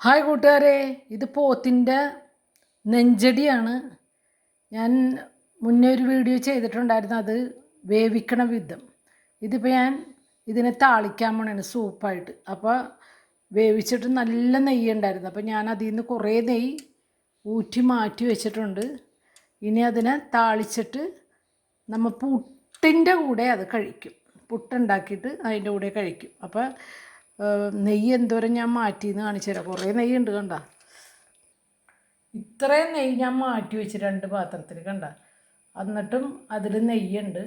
Hi കൂട്ടുകാരെ, ഇത് പോത്തിൻ്റെ നെഞ്ചടിയാണ്. ഞാൻ മുന്നേ ഒരു വീഡിയോ ചെയ്തിട്ടുണ്ടായിരുന്നു, അത് വേവിക്കണ വിധം. ഇതിപ്പോൾ ഞാൻ ഇതിനെ താളിക്കാൻ പോണേണ് സൂപ്പായിട്ട്. അപ്പോൾ വേവിച്ചിട്ട് നല്ല നെയ്യ് ഉണ്ടായിരുന്നു. അപ്പോൾ ഞാൻ അതിൽ നിന്ന് കുറേ നെയ്യ് ഊറ്റി മാറ്റി വെച്ചിട്ടുണ്ട്. ഇനി അതിനെ താളിച്ചിട്ട് നമ്മൾ പുട്ടിൻ്റെ കൂടെ അത് കഴിക്കും. പുട്ടുണ്ടാക്കിയിട്ട് അതിൻ്റെ കൂടെ കഴിക്കും. അപ്പോൾ നെയ്യ് എന്തോരം ഞാൻ മാറ്റിയെന്ന് കാണിച്ചു തരാം. കുറേ നെയ്യുണ്ട്, കണ്ട. ഇത്രയും നെയ്യ് ഞാൻ മാറ്റി വെച്ച് 2 പാത്രത്തിൽ, കണ്ട. എന്നിട്ടും അതിൽ നെയ്യുണ്ട്.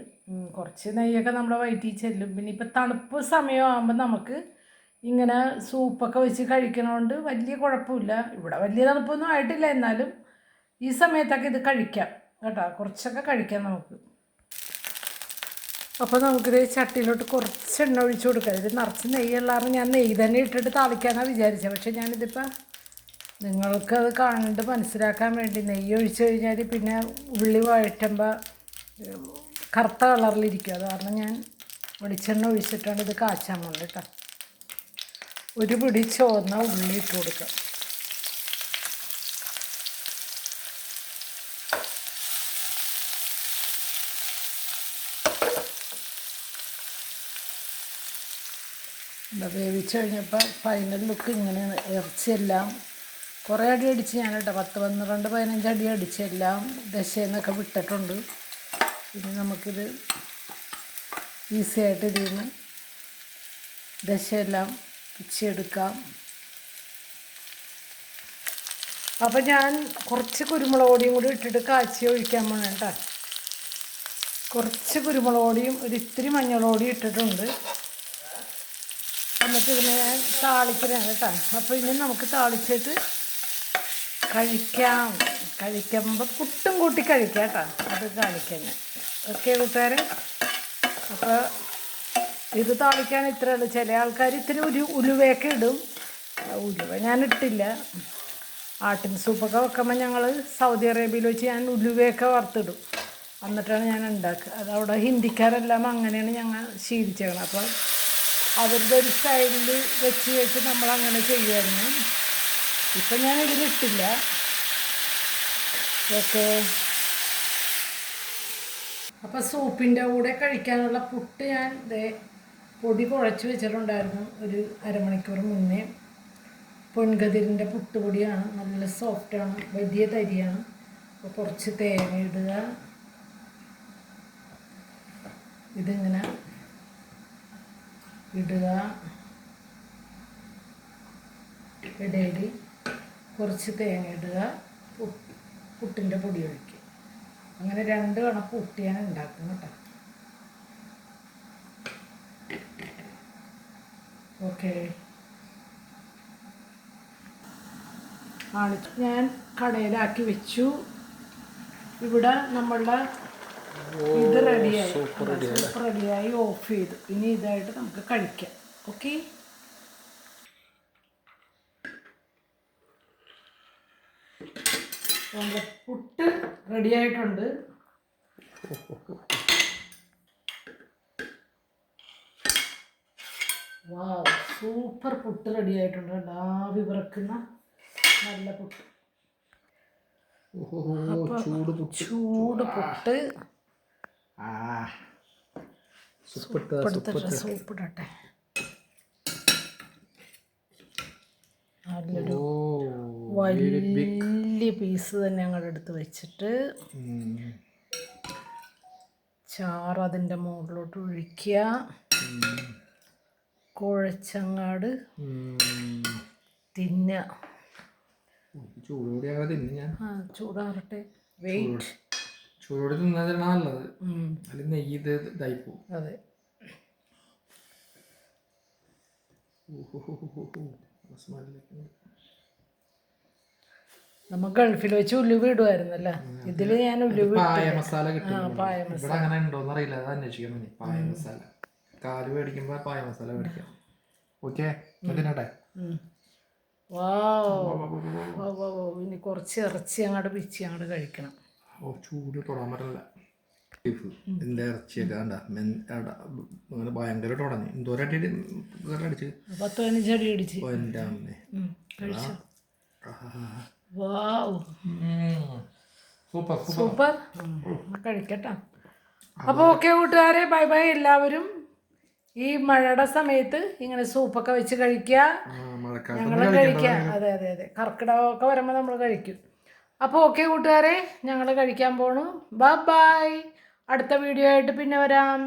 കുറച്ച് നെയ്യൊക്കെ നമ്മുടെ വയറ്റിൽ ചെല്ലും. പിന്നെ ഇപ്പം തണുപ്പ് സമയമാകുമ്പോൾ നമുക്ക് ഇങ്ങനെ സൂപ്പൊക്കെ വെച്ച് കഴിക്കണോണ്ട് വലിയ കുഴപ്പമില്ല. ഇവിടെ വലിയ തണുപ്പൊന്നും ആയിട്ടില്ല, എന്നാലും ഈ സമയത്തൊക്കെ ഇത് കഴിക്കാം കേട്ടോ. കുറച്ചൊക്കെ കഴിക്കാം നമുക്ക്. അപ്പോൾ നമുക്കിത് ചട്ടിയിലോട്ട് കുറച്ച് എണ്ണ ഒഴിച്ച് കൊടുക്കാം. ഇത് നിറച്ച് നെയ്യുള്ളതാണ്. ഞാൻ നെയ്യ് തന്നെ ഇട്ടിട്ട് താളിക്കാനാണ് വിചാരിച്ചത്. പക്ഷേ ഞാനിതിപ്പോൾ നിങ്ങൾക്കത് കണ്ട് മനസ്സിലാക്കാൻ വേണ്ടി നെയ്യ് ഒഴിച്ച് കഴിഞ്ഞാൽ പിന്നെ ഉള്ളി വഴറ്റുമ്പോൾ കറുത്ത കളറിലിരിക്കും. അത് കാരണം ഞാൻ വെളിച്ചെണ്ണ ഒഴിച്ചിട്ടാണ് ഇത് കാച്ചാൻ പോകുന്നത് കേട്ടോ. ഒരു പിടി ചുവന്ന ഉള്ളി ഇട്ട് കൊടുക്കാം. വേവിച്ച് കഴിഞ്ഞപ്പോൾ ഫൈനൽ ലുക്ക് ഇങ്ങനെയാണ്. ഇറച്ചിയെല്ലാം കുറേ അടി അടിച്ച് ഞാൻ കേട്ടോ, 10, 12, 15 അടി അടിച്ച് എല്ലാം ദശയെന്നൊക്കെ വിട്ടിട്ടുണ്ട്. ഇനി നമുക്കിത് ഈസിയായിട്ട് ഇതിൽ നിന്ന് ദശയെല്ലാം പിച്ചെടുക്കാം. അപ്പം ഞാൻ കുറച്ച് കുരുമുളക് പൊടിയും കൂടി ഇട്ടിട്ട് കാച്ചി ഒഴിക്കാൻ പോകണം കേട്ടോ. കുറച്ച് കുരുമുളക് പൊടിയും ഒരിത്തിരി മഞ്ഞൾപ്പൊടിയും ഇട്ടിട്ടുണ്ട്. എന്നിട്ട് ഇതിനെ ഞാൻ താളിക്കുന്നതാണ് കേട്ടോ. അപ്പോൾ ഇനി നമുക്ക് താളിച്ചിട്ട് കഴിക്കാം. കഴിക്കുമ്പോൾ പുട്ടും കൂട്ടി കഴിക്കാം കേട്ടോ. അത് കാണിക്കാൻ ഞാൻ. ഓക്കെ കൂട്ടുകാരെ, അപ്പോൾ ഇത് താളിക്കാൻ ഇത്രയുള്ളൂ. ചില ആൾക്കാർ ഇത്തിരി ഉലുവയൊക്കെ ഇടും. ഉലുവ ഞാൻ ഇട്ടില്ല. ആട്ടിൻ സൂപ്പൊക്കെ വെക്കുമ്പോൾ ഞങ്ങൾ സൗദി അറേബ്യയിൽ വെച്ച് ഞാൻ ഉലുവയൊക്കെ വറുത്തിടും. എന്നിട്ടാണ് ഞാൻ ഉണ്ടാക്കുക. അതവിടെ ഹിന്ദിക്കാരെല്ലാം അങ്ങനെയാണ് ഞങ്ങൾ ശീലിച്ചേക്കണം. അപ്പോൾ അവരുടെ ഒരു സ്റ്റൈലിൽ വെച്ച് നമ്മളങ്ങനെ ചെയ്യുമായിരുന്നു. ഇപ്പം ഞാൻ ഇതിലിട്ടില്ല. ഓക്കെ, അപ്പോൾ സൂപ്പിൻ്റെ കൂടെ കഴിക്കാനുള്ള പുട്ട് ഞാൻ പൊടി കുഴച്ച് വെച്ചിട്ടുണ്ടായിരുന്നു ഒരു അരമണിക്കൂർ മുന്നേ. പൊൻകതിരിൻ്റെ പുട്ടുപൊടിയാണ്, നല്ല സോഫ്റ്റാണ്, വലിയ തരിയാണ്. അപ്പോൾ കുറച്ച് തേങ്ങ ഇടുക. ഇതിങ്ങനെ ഇടുക. ഇടയിൽ കുറച്ച് തേങ്ങ ഇടുക. പുട്ടിൻ്റെ പൊടി ഒഴിക്കുക. അങ്ങനെ 2 കണക്ക് പുട്ട് ഞാൻ ഉണ്ടാക്കും കേട്ടോ. ഓക്കെ, ഞാൻ കടയിലാക്കി വെച്ചു. ഇവിടെ നമ്മളുടെ ഇത് റെഡിയായി, സൂപ്പ് റെഡിയായി. ഓഫ് ചെയ്തു. ഇനി ഇതായിട്ട് നമുക്ക് കഴിക്കാം. ഓക്കെ, നമ്മുടെ പുട്ട് റെഡിയായിട്ടുണ്ട്. വാവ്, സൂപ്പർ പുട്ട് റെഡിയായിട്ടുണ്ട്. ആവി വിറക്കുന്ന നല്ല പുട്ട്. ചൂട് പുട്ട്. സൂപ്പിടട്ടെ. നല്ലൊരു വലിയ പീസ് തന്നെ ഞങ്ങളുടെ അടുത്ത് വെച്ചിട്ട് ചാറ് അതിൻ്റെ മുകളിലോട്ട് ഒഴിക്കുക. കുഴച്ചങ്ങാട് തിന്നുക. ചൂടാറട്ടെ. വെയിറ്റ്. ചൂടോടെ തിന്നാൻ നല്ലത്. അല്ലെങ്കിൽ നെയ്യ് ഇതായി പോകും. അതെ. നമ്മൾ ഗൾഫിൽ വെച്ച് ഉലുവ ഇടുമായിരുന്നല്ലേ. ഇതിൽ ഞാൻ ഉലുവ പായ മസാല കിട്ടും. ഇവിടെ അങ്ങനെ ഉണ്ടോന്ന് അറിയില്ല, അത് അന്വേഷിക്കണം. പായ മസാല കാല് മേടിക്കുമ്പോ പായ മസാല മേടിക്കാം. ഓക്കെ, അതിനട്ടെ. ഇനി കുറച്ച് ഇറച്ചി അങ്ങോട്ട് പിച്ചി അങ്ങോട്ട് കഴിക്കണം. ചൂട് തൊടാൻ പറ്റില്ല. ഇതിൻ്റെ ഇറച്ചിയൊക്കെ അങ്ങനെ ഭയങ്കര തുടങ്ങി. എന്തോരം അടി അടിച്ച് 10-15 അടി അടിച്ച്. എൻ്റെ അമ്മേ, വാവ് സൂപ്പർ സൂപ്പർ. സൂപ്പർ. കഴിക്കട്ടെ. അപ്പോൾ ഓക്കെ കൂട്ടുകാരെ, ബൈ ബൈ. എല്ലാവരും ഈ മഴയുടെ സമയത്ത് ഇങ്ങനെ സൂപ്പൊക്കെ വെച്ച് കഴിക്കുക. ഞങ്ങൾ കഴിക്കാം. അതെ അതെ അതെ, കർക്കിടകമൊക്കെ വരുമ്പോൾ നമ്മൾ കഴിക്കും. അപ്പോൾ ഓക്കെ കൂട്ടുകാരെ, ഞങ്ങൾ കഴിക്കാൻ പോണു. Bye bye. അടുത്ത വീഡിയോ ആയിട്ട് പിന്നെ വരാം.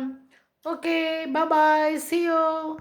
Okay bye bye, see U.